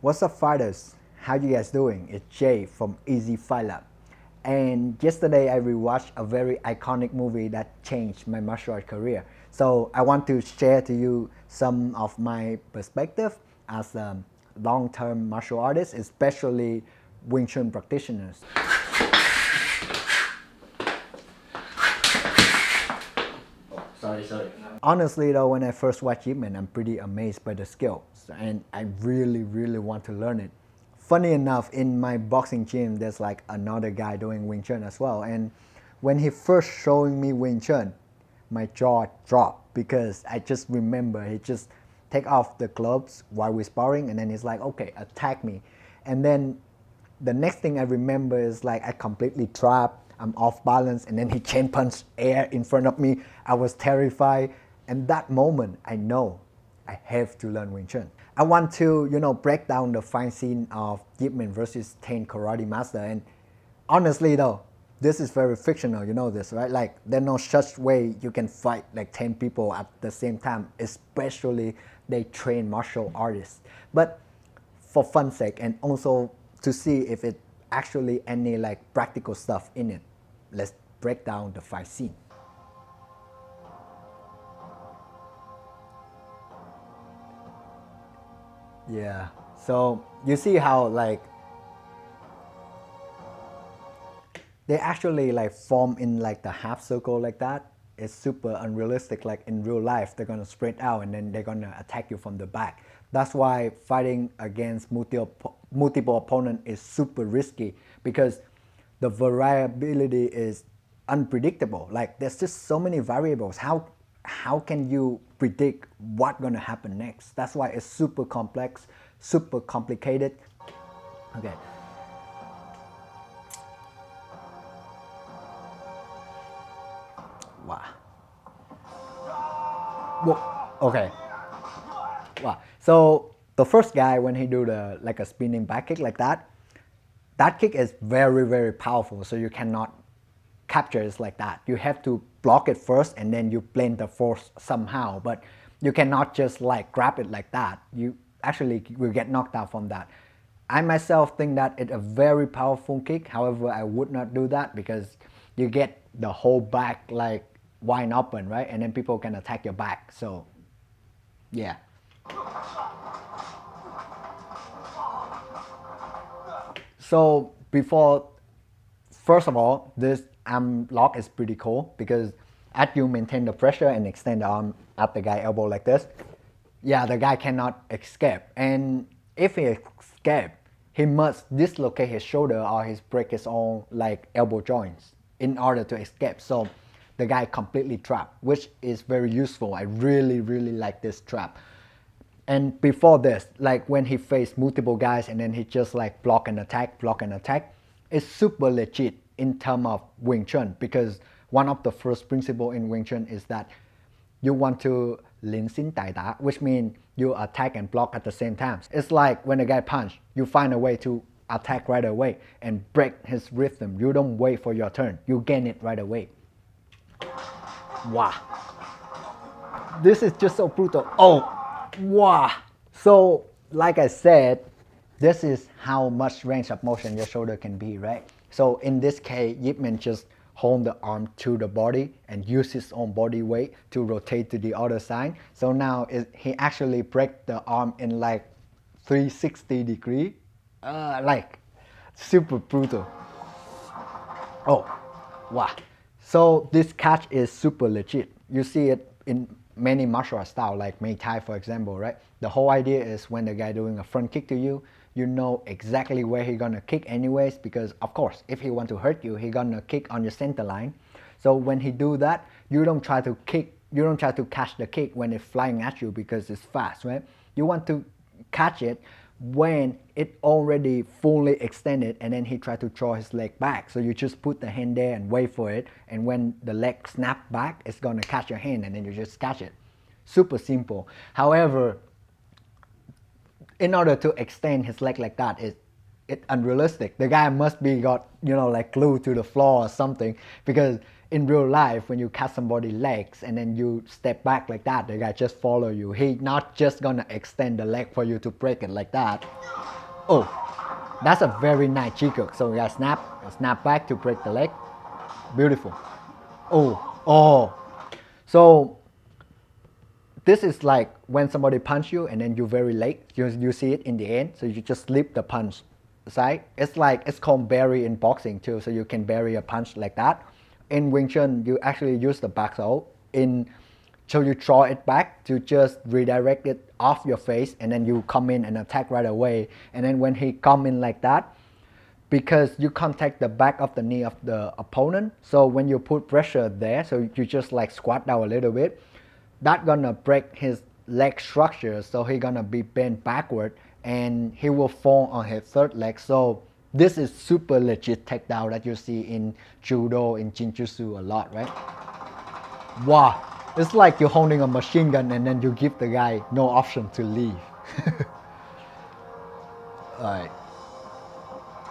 What's up, fighters? How you guys doing? It's Jay from EzFightLab. And yesterday I rewatched a very iconic movie that changed my martial art career. So I want to share to you some of my perspective as a long-term martial artist, especially Wing Chun practitioners. Sorry. Honestly though, when I first watched Yip Man, I'm pretty amazed by the skills and I really want to learn it. Funny enough, in my boxing gym, there's like another guy doing Wing Chun as well. And when he first showing me Wing Chun, my jaw dropped because I just remember he just take off the gloves while we're sparring and then he's like, okay, attack me. And then the next thing I remember is like I completely trapped, I'm off balance, and then he chain punched air in front of me. I was terrified, and that moment I know I have to learn Wing Chun. I want to, break down the fight scene of Yip Man versus 10 karate master, and honestly though, this is very fictional, you know this, right? Like, there's no such way you can fight like 10 people at the same time, especially they train martial artists. But for fun's sake, and also to see if it actually any like practical stuff in it, let's break down the fight scene. Yeah, so you see how like they actually like form in like the half circle like that. It's super unrealistic. Like in real life, they're gonna spread out and then they're gonna attack you from the back. That's why fighting against multiple opponents is super risky, because the variability is unpredictable. Like there's just so many variables. How can you predict what's gonna happen next? That's why it's super complex, super complicated. Okay. Wow. Whoa. Okay. Wow. So the first guy, when he do the like a spinning back kick like that kick is very powerful. So you cannot capture it like that. You have to block it first and then you blend the force somehow. But you cannot just like grab it like that. You actually will get knocked out from that. I myself think that it's a very powerful kick. However, I would not do that because you get the whole back like wide open, right? And then people can attack your back. So yeah. So first of all, this arm lock is pretty cool because as you maintain the pressure and extend the arm at the guy elbow like this, yeah, the guy cannot escape. And if he escape, he must dislocate his shoulder or he break his own like elbow joints in order to escape. So the guy completely trapped, which is very useful. I really like this trap. And before this, like when he faced multiple guys and then he just like block and attack, it's super legit in terms of Wing Chun, because one of the first principles in Wing Chun is that you want to lin xin tai da, which means you attack and block at the same time. It's like when a guy punch, you find a way to attack right away and break his rhythm. You don't wait for your turn, you gain it right away. Wow. This is just so brutal. Oh. Wow. So like I said, this is how much range of motion your shoulder can be, right? So in this case, Yip Man just hold the arm to the body and use his own body weight to rotate to the other side. So now he actually break the arm in like 360 degree, like super brutal. Oh, wow. So this catch is super legit. You see it in many martial art style like Muay Thai, for example, right? The whole idea is when the guy doing a front kick to you, you know exactly where he gonna kick anyways, because of course, if he want to hurt you, he gonna kick on your center line. So when he do that, you don't try to catch the kick when it's flying at you because it's fast, right? You want to catch it when it already fully extended and then he tried to throw his leg back. So you just put the hand there and wait for it, and when the leg snap back, it's gonna catch your hand and then you just catch it. Super simple. However, in order to extend his leg like that, it's unrealistic. The guy must be got, like glued to the floor or something, because in real life, when you cut somebody's legs and then you step back like that, the guy just follow you. He not just gonna extend the leg for you to break it like that. Oh, that's a very nice jiggle. So you got snap back to break the leg. Beautiful. Oh. So this is like when somebody punch you and then you're very late. You see it in the end. So you just slip the punch aside. It's called bury in boxing too. So you can bury a punch like that. In Wing Chun, you actually use the back sole so you draw it back to just redirect it off your face, and then you come in and attack right away. And then when he come in like that, because you contact the back of the knee of the opponent, so when you put pressure there, so you just like squat down a little bit, that gonna break his leg structure, so he gonna be bent backward and he will fall on his third leg. So this is super legit takedown that you see in judo, in jinjutsu a lot, right? Wow, it's like you're holding a machine gun and then you give the guy no option to leave. Alright.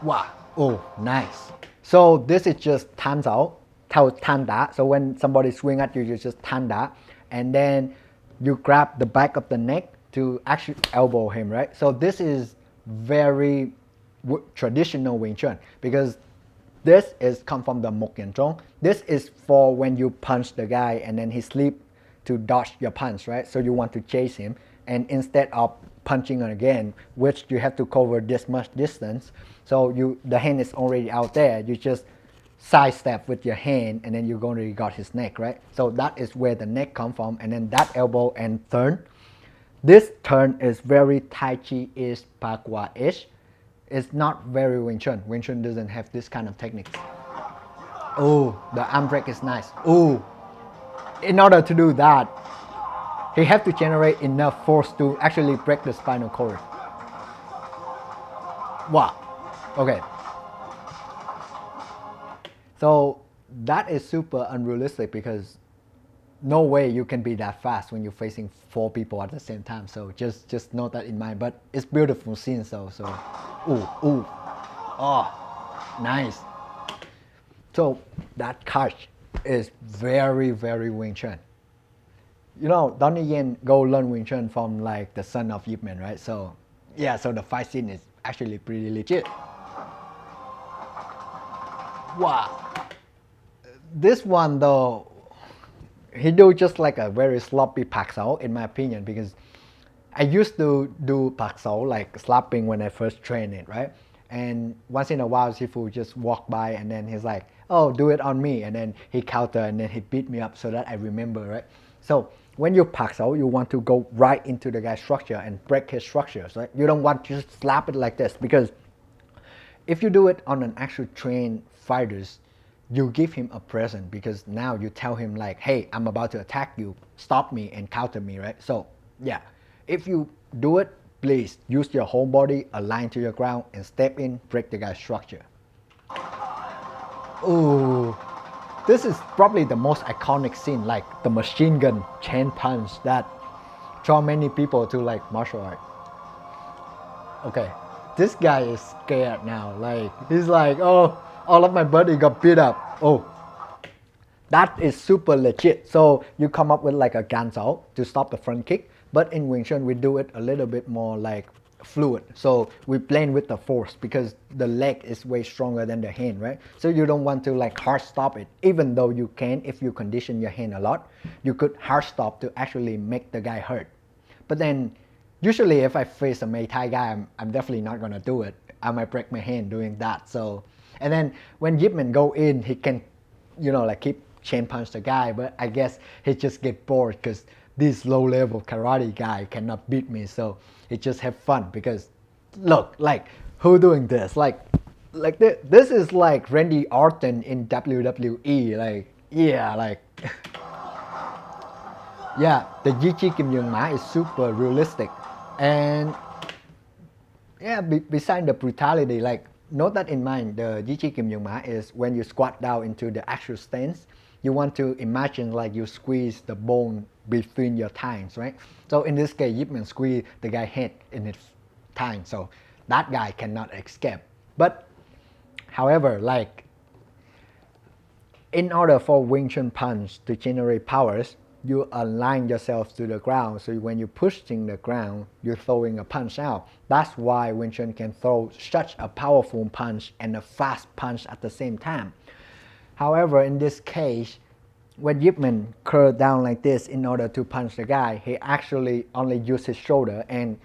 Wow, oh, nice. So this is just tan sao, tan da. So when somebody swing at you, you just tan da. And then you grab the back of the neck to actually elbow him, right? So this is very traditional Wing Chun, because this is come from the Mok Yan Zhong. This is for when you punch the guy and then he sleep to dodge your punch, right? So you want to chase him, and instead of punching again, which you have to cover this much distance, so the hand is already out there, you just sidestep with your hand and then you're going to got his neck, right? So that is where the neck come from, and then that elbow and turn. This turn is very Tai Chi-ish, Bagua-ish. It's not very Wing Chun. Wing Chun doesn't have this kind of techniques. Oh, the arm break is nice. Oh, in order to do that, he have to generate enough force to actually break the spinal cord. Wow. Okay. So that is super unrealistic, because no way you can be that fast when you're facing 4 people at the same time. So just note that in mind. But it's beautiful scene. So ooh, oh, nice. So that catch is very, very Wing Chun. You know, Donnie Yen go learn Wing Chun from like the son of Yip Man, right? So yeah, so the fight scene is actually pretty legit. Wow. This one though, he do just like a very sloppy pak sao, in my opinion, because I used to do pak sao like slapping when I first trained it, right? And once in a while, Sifu just walk by and then he's like, oh, do it on me. And then he counter and then he beat me up so that I remember, right? So when you pak sao, you want to go right into the guy's structure and break his structures, right? You don't want to just slap it like this, because if you do it on an actual trained fighters, you give him a present, because now you tell him like, hey, I'm about to attack you, stop me and counter me, right? So yeah, if you do it, please use your whole body, align to your ground and step in, break the guy's structure. Ooh, this is probably the most iconic scene, like the machine gun chain punch that draw many people to like martial art. Okay, this guy is scared now. Like, he's like, oh, all of my buddy got beat up. Oh, that is super legit. So you come up with like a gan sao to stop the front kick. But in Wing Chun, we do it a little bit more like fluid. So we playing with the force, because the leg is way stronger than the hand, right? So you don't want to like hard stop it, even though you can, if you condition your hand a lot, you could hard stop to actually make the guy hurt. But then usually if I face a Muay Thai guy, I'm definitely not gonna do it. I might break my hand doing that. So, and then when Yip Man go in, he can, you know, like keep chain punch the guy, but I guess he just get bored because this low level karate guy cannot beat me. So he just have fun, because look, like, who doing this? Like this is like Randy Orton in WWE. Like, yeah, like yeah, the Yichi Kim Young Ma is super realistic. And yeah, beside the brutality, like, note that in mind, the Yichi Kim Young Ma is when you squat down into the actual stance, you want to imagine like you squeeze the bone between your thighs, right? So in this case, Yip Man squeeze the guy's head in his thighs, so that guy cannot escape. But however, like, in order for Wing Chun punch to generate powers, you align yourself to the ground. So when you're pushing the ground, you're throwing a punch out. That's why Wing Chun can throw such a powerful punch and a fast punch at the same time. However, in this case, when Yip Man curled down like this in order to punch the guy, he actually only used his shoulder, and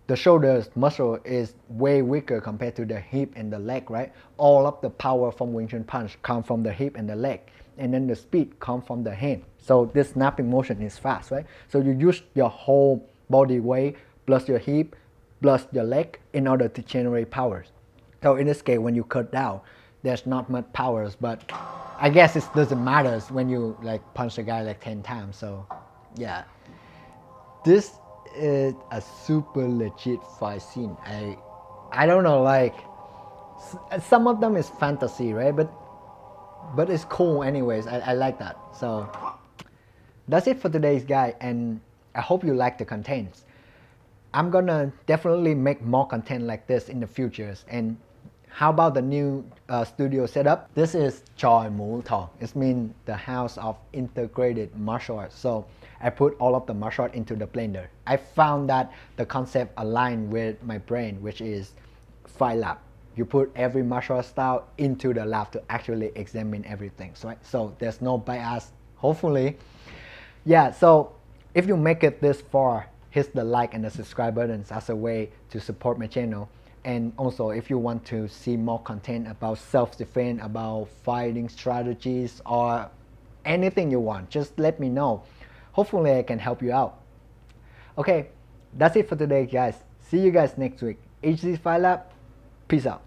the shoulder muscle is way weaker compared to the hip and the leg, right? All of the power from Wing Chun punch come from the hip and the leg, and then the speed come from the hand. So this snapping motion is fast, right? So you use your whole body weight plus your hip plus your leg in order to generate powers. So in this case, when you cut down, there's not much powers, but I guess it doesn't matter when you like punch a guy like 10 times. So yeah, this is a super legit fight scene. I don't know, like some of them is fantasy, right? But it's cool anyways. I like that. So that's it for today's guide, and I hope you like the contents. I'm gonna definitely make more content like this in the futures. And how about the new studio setup? This is Choi Mu Thong. It means the house of integrated martial arts. So I put all of the martial art into the blender. I found that the concept aligned with my brain, which is EzFightLab. You put every martial art style into the lab to actually examine everything, right? So there's no bias, hopefully. Yeah, so if you make it this far, hit the like and the subscribe buttons as a way to support my channel. And also, if you want to see more content about self-defense, about fighting strategies, or anything you want, just let me know. Hopefully I can help you out. Okay, that's it for today, guys. See you guys next week. EzFightLab, peace out.